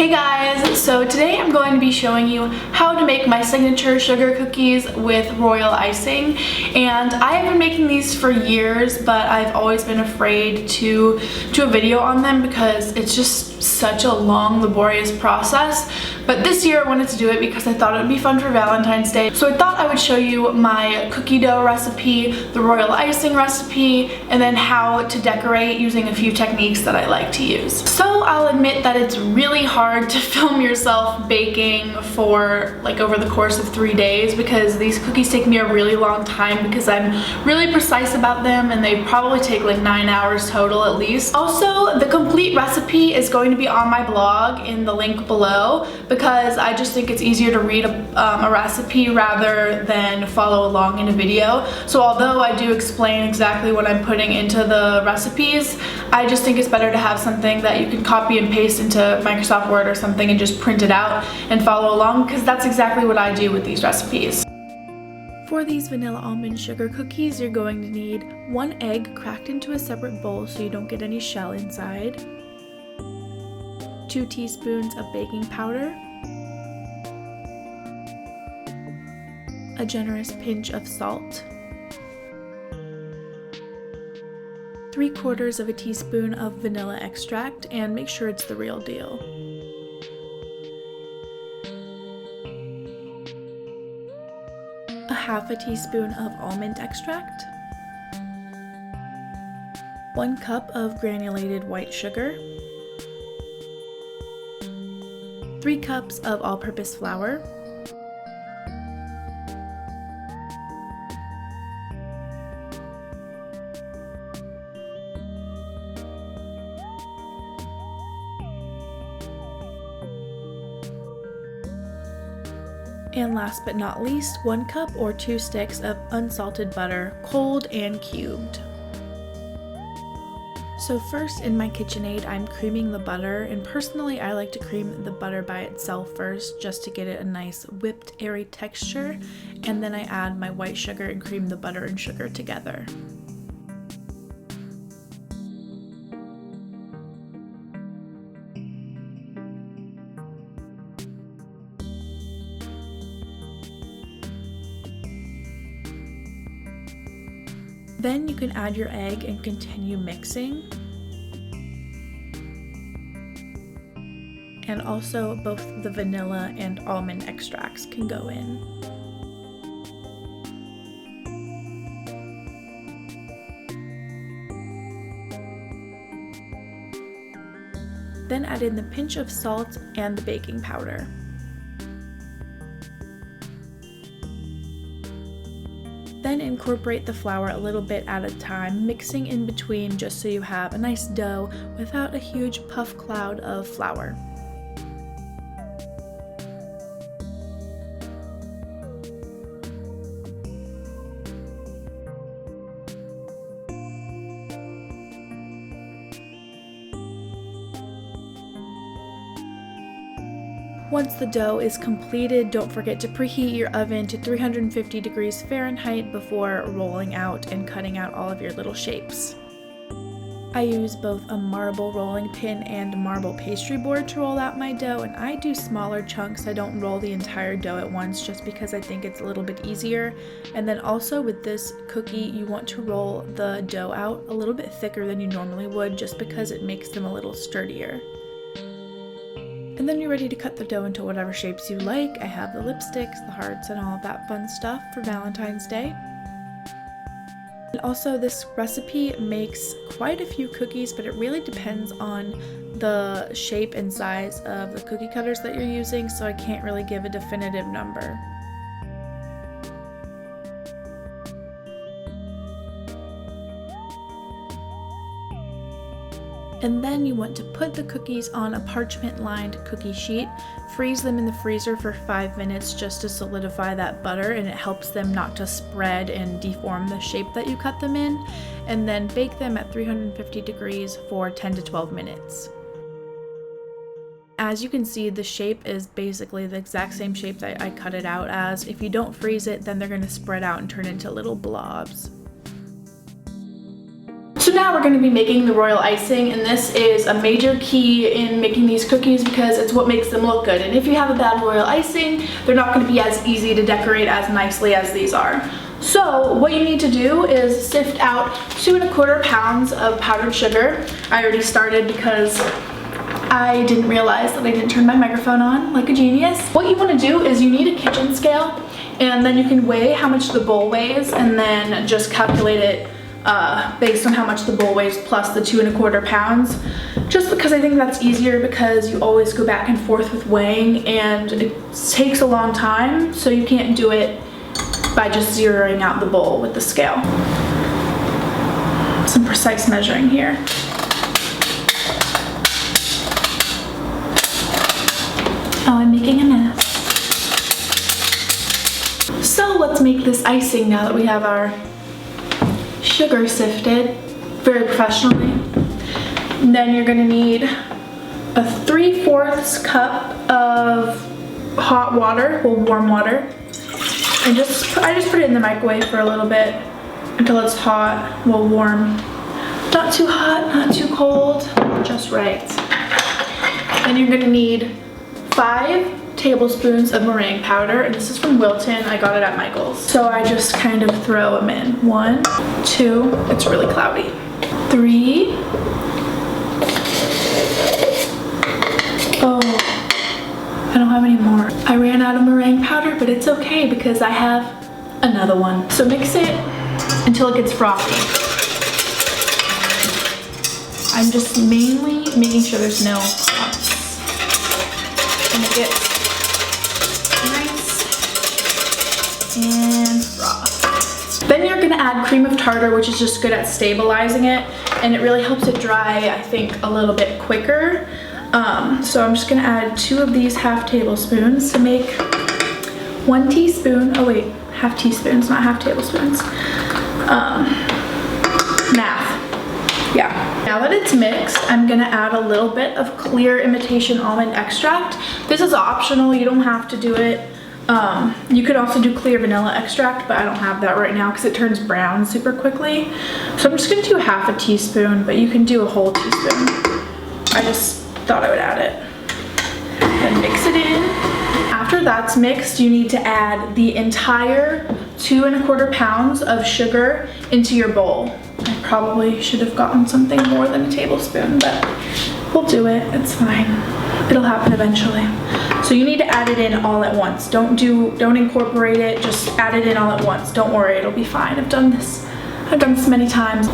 Hey guys, so today I'm going to be showing you how to make my signature sugar cookies with royal icing. And I have been making these for years, but I've always been afraid to do a video on them because it's just such a long, laborious process. But this year I wanted to do it because I thought it would be fun for Valentine's Day. So I thought I would show you my cookie dough recipe, the royal icing recipe, and then how to decorate using a few techniques that I like to use. So I'll admit that it's really hard to film yourself baking for like over the course of 3 days because these cookies take me a really long time because I'm really precise about them and they probably take like 9 hours total at least. Also, the complete recipe is going to be on my blog in the link below because I just think it's easier to read a recipe rather than follow along in a video. So although I do explain exactly what I'm putting into the recipes, I just think it's better to have something that you can copy and paste into Microsoft Word or something and just print it out and follow along, because that's exactly what I do with these recipes. For these vanilla almond sugar cookies, you're going to need 1 egg cracked into a separate bowl so you don't get any shell inside, 2 teaspoons of baking powder, a generous pinch of salt, 3/4 of a teaspoon of vanilla extract, and make sure it's the real deal. A 1/2 teaspoon of almond extract, 1 cup of granulated white sugar, 3 cups of all-purpose flour, and last but not least, 1 cup or 2 sticks of unsalted butter, cold and cubed. So first in my KitchenAid, I'm creaming the butter, and personally I like to cream the butter by itself first just to get it a nice whipped, airy texture, and then I add my white sugar and cream the butter and sugar together. Then you can add your egg and continue mixing. And also both the vanilla and almond extracts can go in. Then add in the pinch of salt and the baking powder. Then incorporate the flour a little bit at a time, mixing in between just so you have a nice dough without a huge puff cloud of flour. Once the dough is completed, don't forget to preheat your oven to 350 degrees Fahrenheit before rolling out and cutting out all of your little shapes. I use both a marble rolling pin and marble pastry board to roll out my dough, and I do smaller chunks. I don't roll the entire dough at once just because I think it's a little bit easier. And then also with this cookie, you want to roll the dough out a little bit thicker than you normally would just because it makes them a little sturdier. And then you're ready to cut the dough into whatever shapes you like. I have the lipsticks, the hearts, and all of that fun stuff for Valentine's Day. And also, this recipe makes quite a few cookies, but it really depends on the shape and size of the cookie cutters that you're using, so I can't really give a definitive number. And then you want to put the cookies on a parchment-lined cookie sheet, freeze them in the freezer for 5 minutes just to solidify that butter, and it helps them not to spread and deform the shape that you cut them in, and then bake them at 350 degrees for 10 to 12 minutes. As you can see, the shape is basically the exact same shape that I cut it out as. If you don't freeze it, then they're going to spread out and turn into little blobs. So now we're going to be making the royal icing, and this is a major key in making these cookies because it's what makes them look good. And if you have a bad royal icing, they're not going to be as easy to decorate as nicely as these are. So what you need to do is sift out 2 1/4 pounds of powdered sugar. I already started because I didn't realize that I didn't turn my microphone on like a genius. What you want to do is you need a kitchen scale, and then you can weigh how much the bowl weighs and then just calculate it based on how much the bowl weighs plus the 2 1/4 pounds. Just because I think that's easier, because you always go back and forth with weighing and it takes a long time, so you can't do it by just zeroing out the bowl with the scale. Some precise measuring here. Oh, I'm making a mess. So let's make this icing now that we have our sugar sifted very professionally. And then you're gonna need a 3/4 cup of hot water, well, warm water. And I just put it in the microwave for a little bit until it's hot, well, warm. Not too hot, not too cold, just right. Then you're gonna need 5 tablespoons of meringue powder, and this is from Wilton. I got it at Michael's. So I just kind of throw them in. 1, 2, it's really cloudy. 3. Oh, I don't have any more. I ran out of meringue powder, but it's okay because I have another one. So mix it until it gets frothy. I'm just mainly making sure there's no clumps. And it gets nice and raw. Then you're gonna add cream of tartar, which is just good at stabilizing it, and it really helps it dry, I think, a little bit quicker. So I'm just gonna add 2 of these half tablespoons to make 1 teaspoon. Oh wait, half teaspoons, not half tablespoons. Math. Yeah. Now that it's mixed, I'm gonna add a little bit of clear imitation almond extract. This is optional, you don't have to do it. You could also do clear vanilla extract, but I don't have that right now because it turns brown super quickly. So I'm just gonna do half a teaspoon, but you can do a whole teaspoon. I just thought I would add it. Then mix it in. After that's mixed, you need to add the entire 2 1/4 pounds of sugar into your bowl. I probably should have gotten something more than a tablespoon, but we'll do it, it's fine. It'll happen eventually. So you need to add it in all at once. Don't incorporate it, just add it in all at once. Don't worry, it'll be fine. I've done this many times.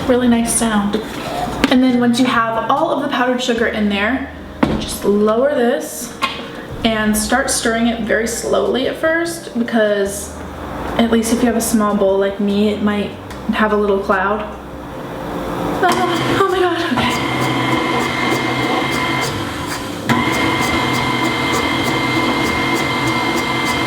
Really nice sound. And then once you have all of the powdered sugar in there, just lower this and start stirring it very slowly at first, because at least if you have a small bowl like me, it might have a little cloud. Oh my god, okay.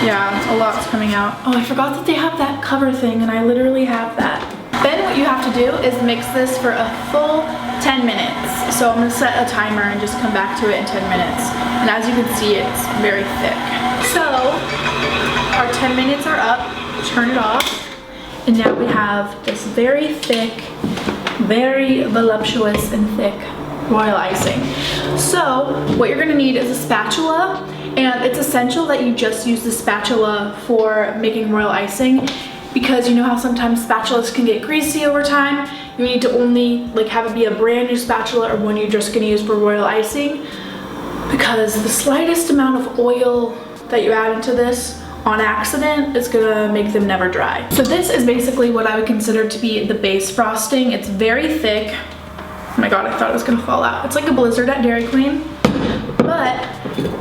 Yeah, a lot's coming out. Oh, I forgot that they have that cover thing, and I literally have that. Then what you have to do is mix this for a full 10 minutes. So I'm gonna set a timer and just come back to it in 10 minutes. And as you can see, it's very thick. So our 10 minutes are up, turn it off. And now we have this very thick, very voluptuous and thick royal icing. So what you're gonna need is a spatula, and it's essential that you just use the spatula for making royal icing, because you know how sometimes spatulas can get greasy over time. You need to only have it be a brand new spatula or one you're just gonna use for royal icing, because the slightest amount of oil that you add into this on accident is gonna make them never dry. So this is basically what I would consider to be the base frosting. It's very thick. Oh my god, I thought it was gonna fall out. It's like a blizzard at Dairy Queen. But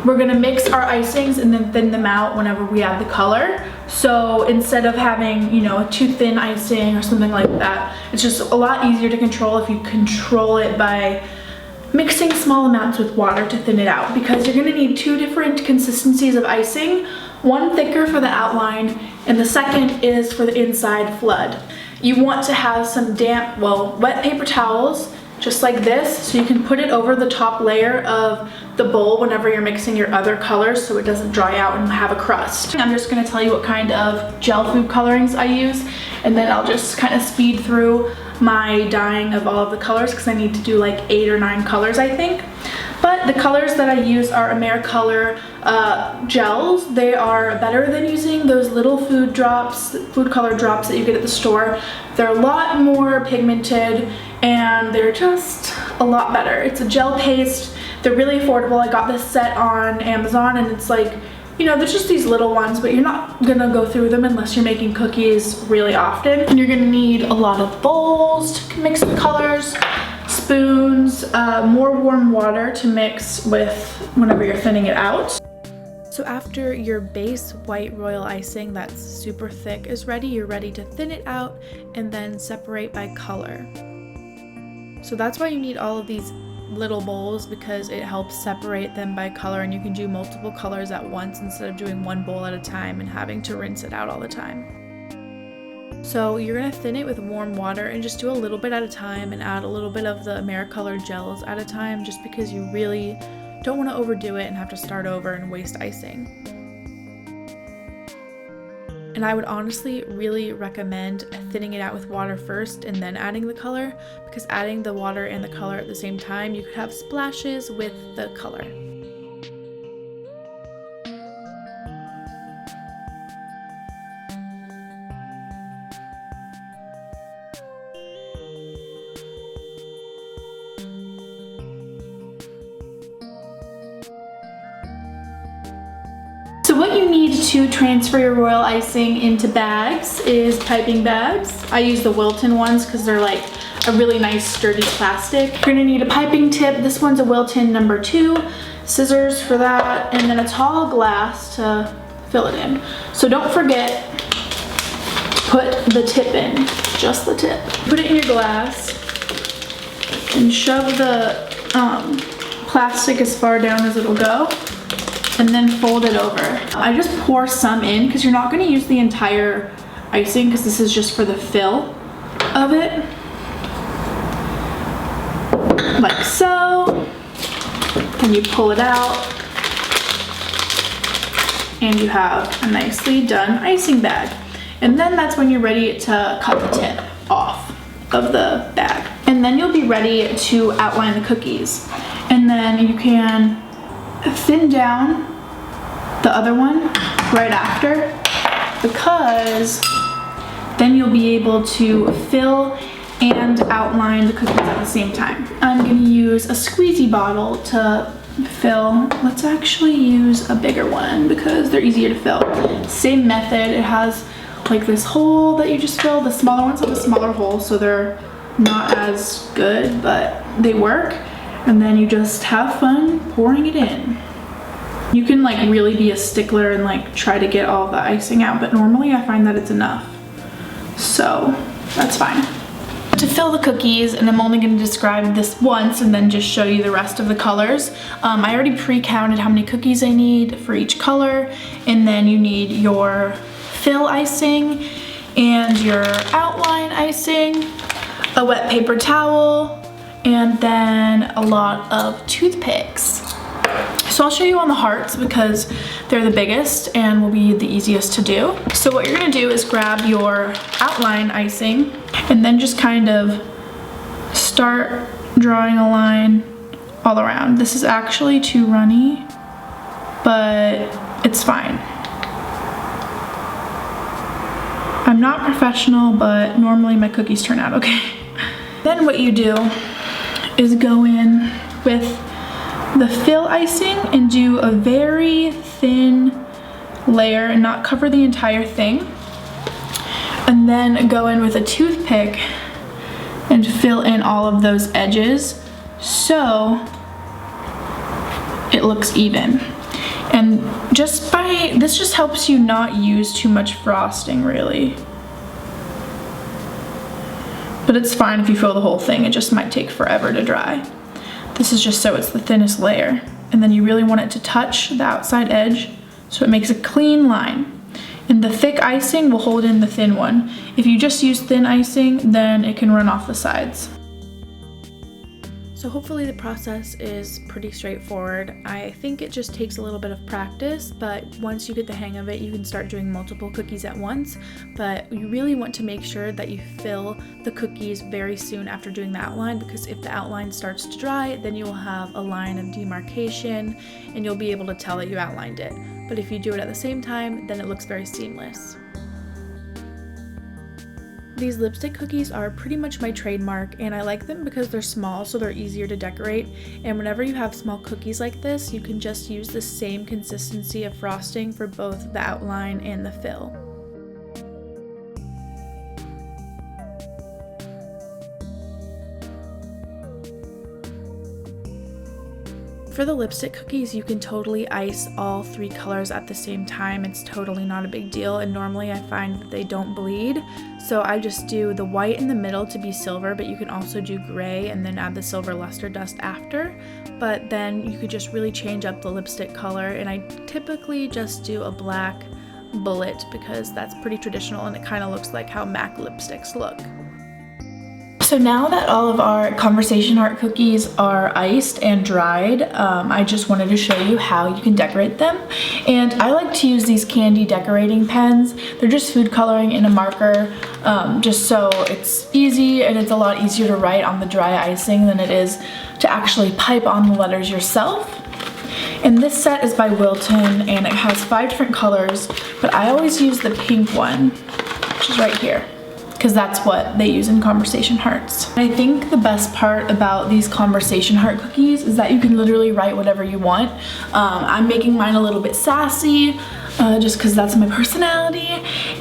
we're gonna mix our icings and then thin them out whenever we add the color. So instead of having, you know, a too thin icing or something like that, it's just a lot easier to control if you control it by mixing small amounts with water to thin it out, because you're gonna need 2 different consistencies of icing. One thicker for the outline, and the second is for the inside flood. You want to have some damp, well, wet paper towels, just like this, so you can put it over the top layer of the bowl whenever you're mixing your other colors so it doesn't dry out and have a crust. I'm just gonna tell you what kind of gel food colorings I use, and then I'll just kind of speed through my dyeing of all of the colors because I need to do like 8 or 9 colors, I think. But the colors that I use are AmeriColor gels. They are better than using those little food color drops that you get at the store. They're a lot more pigmented and they're just a lot better. It's a gel paste. They're really affordable. I got this set on Amazon and it's like, you know, there's just these little ones, but you're not gonna go through them unless you're making cookies really often. And you're gonna need a lot of bowls to mix the colors, spoons, more warm water to mix with whenever you're thinning it out. So after your base white royal icing that's super thick is ready, you're ready to thin it out and then separate by color. So that's why you need all of these little bowls, because it helps separate them by color, and you can do multiple colors at once instead of doing one bowl at a time and having to rinse it out all the time. So you're gonna thin it with warm water and just do a little bit at a time and add a little bit of the AmeriColor gels at a time, just because you really don't want to overdo it and have to start over and waste icing. And I would honestly really recommend thinning it out with water first and then adding the color, because adding the water and the color at the same time, you could have splashes with the color. So what you need to transfer your royal icing into bags is piping bags. I use the Wilton ones because they're like a really nice sturdy plastic. You're gonna need a piping tip. This one's a Wilton number 2, scissors for that, and then a tall glass to fill it in. So don't forget, put the tip in, just the tip. Put it in your glass and shove the plastic as far down as it'll go, and then fold it over. I just pour some in because you're not going to use the entire icing because this is just for the fill of it. Like so. Then you pull it out and you have a nicely done icing bag. And then that's when you're ready to cut the tip off of the bag. And then you'll be ready to outline the cookies. And then you can thin down the other one right after, because then you'll be able to fill and outline the cookies at the same time. I'm going to use a squeezy bottle to fill. Let's actually use a bigger one because they're easier to fill. Same method. It has like this hole that you just fill. The smaller ones have a smaller hole, so they're not as good, but they work. And then you just have fun pouring it in. You can like really be a stickler and like try to get all the icing out, but normally I find that it's enough. So that's fine. To fill the cookies, and I'm only going to describe this once and then just show you the rest of the colors. I already pre-counted how many cookies I need for each color, and then you need your fill icing and your outline icing, a wet paper towel, and then a lot of toothpicks. So I'll show you on the hearts because they're the biggest and will be the easiest to do. So what you're gonna do is grab your outline icing and then just kind of start drawing a line all around. This is actually too runny, but it's fine. I'm not professional, but normally my cookies turn out okay. Then what you do is go in with the fill icing and do a very thin layer and not cover the entire thing. And then go in with a toothpick and fill in all of those edges so it looks even. And this just helps you not use too much frosting really. But it's fine if you fill the whole thing, it just might take forever to dry. This is just so it's the thinnest layer. And then you really want it to touch the outside edge so it makes a clean line. And the thick icing will hold in the thin one. If you just use thin icing, then it can run off the sides. So So hopefully the process is pretty straightforward. I think it just takes a little bit of practice, but once you get the hang of it, you can start doing multiple cookies at once. But you really want to make sure that you fill the cookies very soon after doing the outline, because if the outline starts to dry, then you will have a line of demarcation and you'll be able to tell that you outlined it. But if you do it at the same time, then it looks very seamless. These lipstick cookies are pretty much my trademark, and I like them because they're small, so they're easier to decorate. And whenever you have small cookies like this, you can just use the same consistency of frosting for both the outline and the fill. For the lipstick cookies, you can totally ice all 3 colors at the same time. It's totally not a big deal, and normally I find that they don't bleed. So I just do the white in the middle to be silver, but you can also do gray and then add the silver luster dust after. But then you could just really change up the lipstick color, and I typically just do a black bullet because that's pretty traditional and it kind of looks like how MAC lipsticks look. So now that all of our conversation heart cookies are iced and dried, I just wanted to show you how you can decorate them. And I like to use these candy decorating pens. They're just food coloring in a marker, just so it's easy, and it's a lot easier to write on the dry icing than it is to actually pipe on the letters yourself. And this set is by Wilton, and it has 5 different colors, but I always use the pink one, which is right here, because that's what they use in conversation hearts. And I think the best part about these conversation heart cookies is that you can literally write whatever you want. I'm making mine a little bit sassy, just because that's my personality,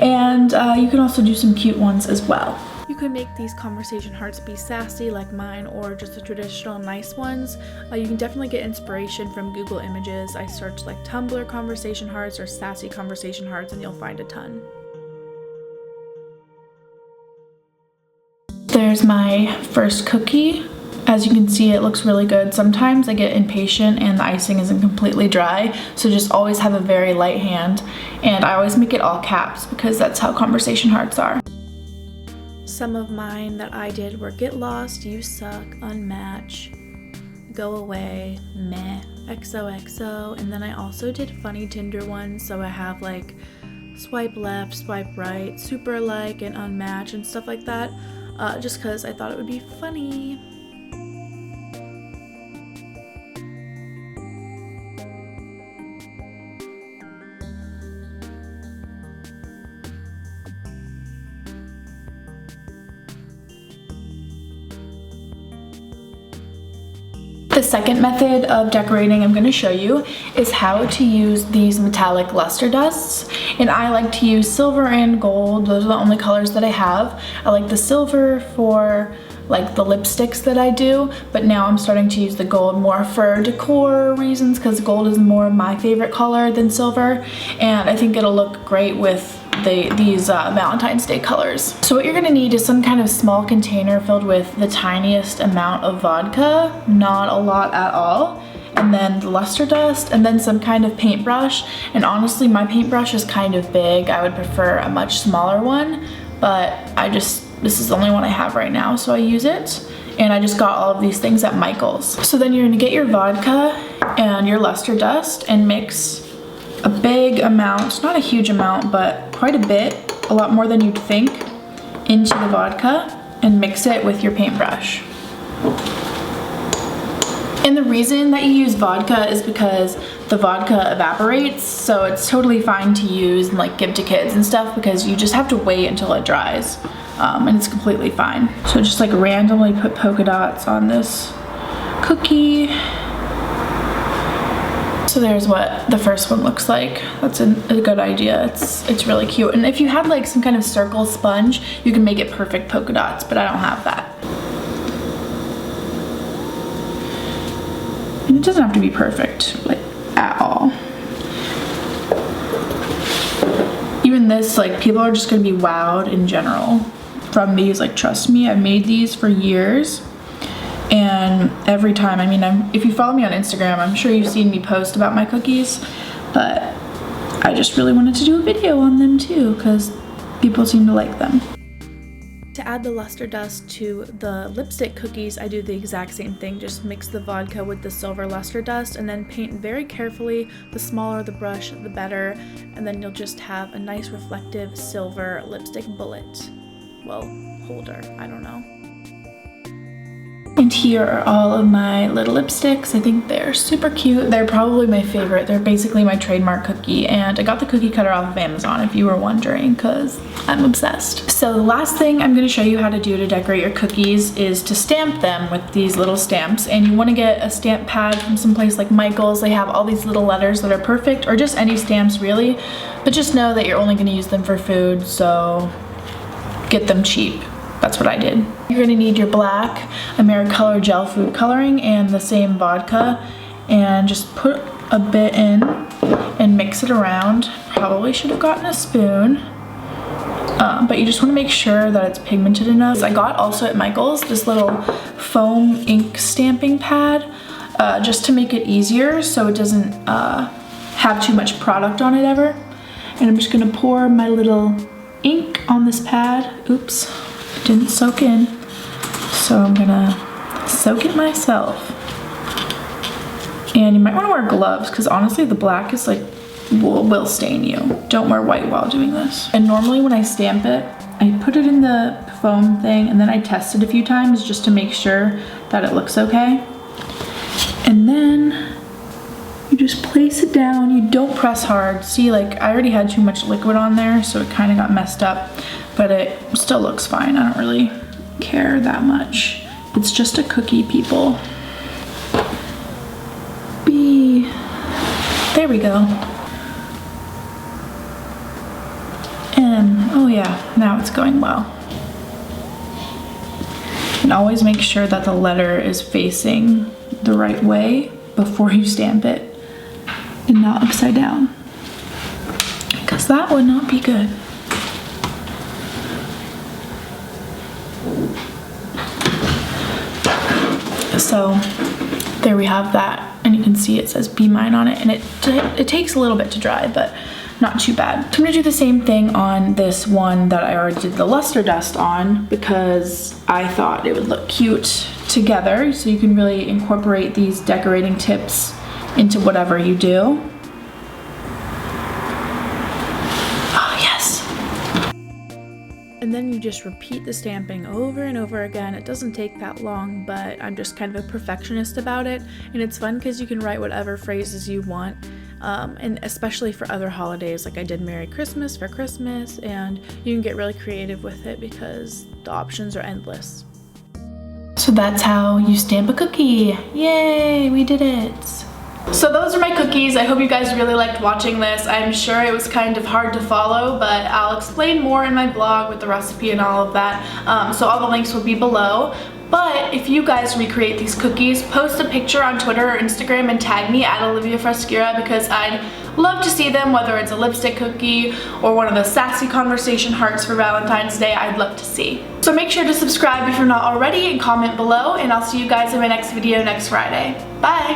and you can also do some cute ones as well. You could make these conversation hearts be sassy like mine, or just the traditional nice ones. You can definitely get inspiration from Google Images. I search like Tumblr conversation hearts or sassy conversation hearts and you'll find a ton. There's my first cookie. As you can see, it looks really good. Sometimes I get impatient and the icing isn't completely dry, so just always have a very light hand. And I always make it all caps because that's how conversation hearts are. Some of mine that I did were get lost, you suck, unmatch, go away, meh, XOXO, and then I also did funny Tinder ones, so I have like swipe left, swipe right, super like, and unmatch and stuff like that. Just because I thought it would be funny. The second method of decorating I'm going to show you is how to use these metallic luster dusts, and I like to use silver and gold. Those are the only colors that I have. I like the silver for like the lipsticks that I do, but now I'm starting to use the gold more for decor reasons because gold is more my favorite color than silver, and I think it'll look great with these Valentine's Day colors. So what you're gonna need is some kind of small container filled with the tiniest amount of vodka, not a lot at all, and then the luster dust, and then some kind of paintbrush. And honestly, my paintbrush is kind of big. I would prefer a much smaller one, but this is the only one I have right now, so I use it. And I just got all of these things at Michael's. So then you're gonna get your vodka and your luster dust and mix a big amount, not a huge amount, but quite a bit, a lot more than you'd think, into the vodka and mix it with your paintbrush. And the reason that you use vodka is because the vodka evaporates, so it's totally fine to use and like give to kids and stuff because you just have to wait until it dries, and it's completely fine. So just like randomly put polka dots on this cookie. So there's what the first one looks like. That's a good idea. It's really cute. And if you had like some kind of circle sponge, you can make it perfect polka dots, but I don't have that. And it doesn't have to be perfect, like at all. Even this, like people are just gonna be wowed in general from these. Like trust me, I've made these for years. And every time, I mean, if you follow me on Instagram, I'm sure you've seen me post about my cookies, but I just really wanted to do a video on them too because people seem to like them. To add the luster dust to the lipstick cookies, I do the exact same thing. Just mix the vodka with the silver luster dust and then paint very carefully. The smaller the brush, the better. And then you'll just have a nice reflective silver lipstick bullet. Well, holder, I don't know. And here are all of my little lipsticks. I think they're super cute. They're probably my favorite. They're basically my trademark cookie, and I got the cookie cutter off of Amazon if you were wondering, because I'm obsessed. So the last thing I'm going to show you how to do to decorate your cookies is to stamp them with these little stamps. And you want to get a stamp pad from someplace like Michael's. They have all these little letters that are perfect, or just any stamps really, but just know that you're only going to use them for food, so get them cheap. That's what I did. You're gonna need your black AmeriColor gel food coloring and the same vodka, and just put a bit in and mix it around. Probably should have gotten a spoon, but you just want to make sure that it's pigmented enough. I got also at Michael's this little foam ink stamping pad just to make it easier so it doesn't have too much product on it ever. And I'm just gonna pour my little ink on this pad. Oops. Didn't soak in, so I'm gonna soak it myself. And you might want to wear gloves because honestly the black is like will stain you. Don't wear white while doing this. And normally when I stamp it, I put it in the foam thing and then I test it a few times just to make sure that it looks okay. And then you just place it down. You don't press hard. See, like I already had too much liquid on there, so it kind of got messed up. But it still looks fine. I don't really care that much. It's just a cookie, people. There we go. Oh yeah, now it's going well. And always make sure that the letter is facing the right way before you stamp it and not upside down, because that would not be good. So there we have that, and you can see it says Be Mine on it, and it takes a little bit to dry, but not too bad. So I'm gonna do the same thing on this one that I already did the luster dust on because I thought it would look cute together, so you can really incorporate these decorating tips into whatever you do. And then you just repeat the stamping over and over again. It doesn't take that long, but I'm just kind of a perfectionist about it. And it's fun because you can write whatever phrases you want. And especially for other holidays, like I did Merry Christmas for Christmas, and you can get really creative with it because the options are endless. So that's how you stamp a cookie. Yay, we did it. So those are my cookies. I hope you guys really liked watching this. I'm sure it was kind of hard to follow, but I'll explain more in my blog with the recipe and all of that. So all the links will be below. But if you guys recreate these cookies, post a picture on Twitter or Instagram and tag me at Frescura because I'd love to see them, whether it's a lipstick cookie or one of the Sassy conversation hearts for Valentine's Day. I'd love to see. So make sure to subscribe if you're not already and comment below, and I'll see you guys in my next video next Friday. Bye!